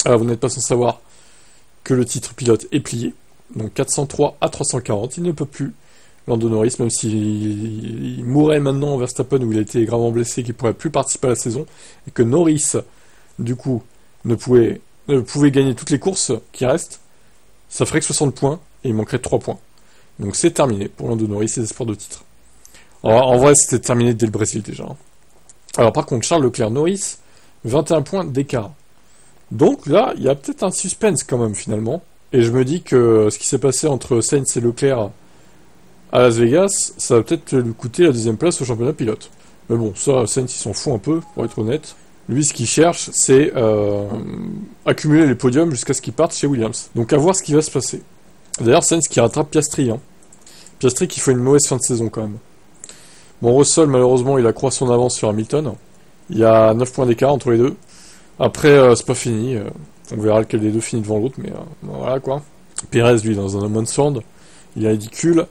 Alors vous n'êtes pas sans savoir que le titre pilote est plié. Donc 403 à 340, il ne peut plus. Lando Norris, même s'il mourrait maintenant en Verstappen où il a été gravement blessé, qu'il ne pourrait plus participer à la saison, et que Norris, du coup, ne pouvait gagner toutes les courses qui restent, ça ferait que 60 points, et il manquerait 3 points. Donc c'est terminé pour Lando Norris et les espoirs de titre. Alors, en vrai, c'était terminé dès le Brésil déjà. Alors par contre, Charles Leclerc-Norris, 21 points d'écart. Donc là, il y a peut-être un suspense quand même finalement. Et je me dis que ce qui s'est passé entre Sainz et Leclerc à Las Vegas, ça va peut-être lui coûter la deuxième place au championnat pilote. Mais bon, ça, Sainz, il s'en fout un peu, pour être honnête. Lui, ce qu'il cherche, c'est accumuler les podiums jusqu'à ce qu'il parte chez Williams. Donc à voir ce qui va se passer. D'ailleurs, Sainz qui rattrape Piastri. Piastri qui fait une mauvaise fin de saison quand même. Bon, Russell, malheureusement, il accroît son avance sur Hamilton. Il y a 9 points d'écart entre les deux. Après, c'est pas fini. On verra lequel des deux finit devant l'autre, mais voilà quoi. Perez, lui, dans un no man's land. Il est ridicule.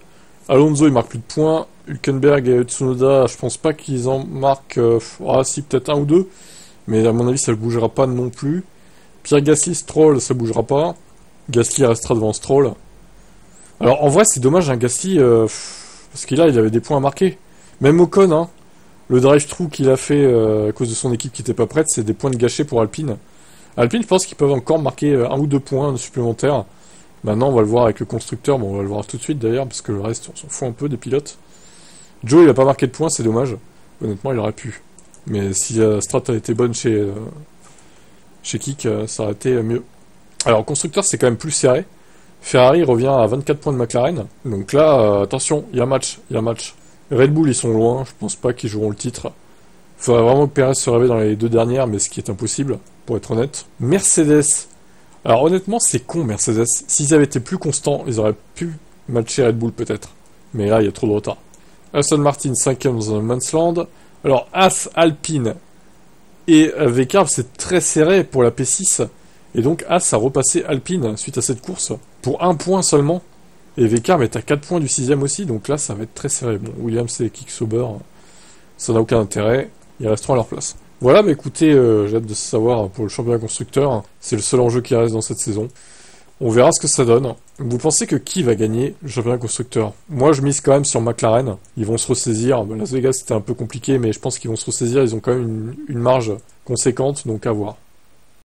Alonso, il marque plus de points. Hülkenberg et Tsunoda, je pense pas qu'ils en marquent... si, peut-être un ou deux. Mais à mon avis, ça ne bougera pas non plus. Pierre Gasly, Stroll, ça bougera pas. Gasly restera devant Stroll. Alors, en vrai, c'est dommage, Gasly, parce qu'il avait des points à marquer. Même Ocon, le drive-through qu'il a fait à cause de son équipe qui n'était pas prête, c'est des points de gâchés pour Alpine. Alpine, je pense qu'ils peuvent encore marquer 1 ou 2 points supplémentaires. Maintenant, on va le voir avec le constructeur. Bon, on va le voir tout de suite d'ailleurs, parce que le reste, on s'en fout un peu des pilotes. Joe, il a pas marqué de points, c'est dommage. Honnêtement, il aurait pu. Mais si la strat a été bonne chez Kik, ça aurait été mieux. Alors, constructeur, c'est quand même plus serré. Ferrari revient à 24 points de McLaren. Donc là, attention, il y a match. Red Bull, ils sont loin. Je pense pas qu'ils joueront le titre. Il faudrait vraiment que Perez se réveille dans les 2 dernières, mais ce qui est impossible, pour être honnête. Mercedes. Alors honnêtement, c'est con, Mercedes. S'ils avaient été plus constants, ils auraient pu matcher Red Bull peut-être. Mais là, il y a trop de retard. Aston Martin, 5e dans un Mansland. Alors, As, Alpine et Vecar, c'est très serré pour la P6. Et donc, As a repassé Alpine suite à cette course pour 1 point seulement. Et Vecar est à 4 points du 6e aussi. Donc là, ça va être très serré. Bon, Williams et Kick-Sauber, ça n'a aucun intérêt. Ils resteront à leur place. Voilà, mais écoutez, j'ai hâte de savoir pour le championnat constructeur. C'est le seul enjeu qui reste dans cette saison. On verra ce que ça donne. Vous pensez que qui va gagner le championnat constructeur? Moi, je mise quand même sur McLaren. Ils vont se ressaisir. Las Vegas, c'était un peu compliqué, mais je pense qu'ils vont se ressaisir. Ils ont quand même une marge conséquente, donc à voir.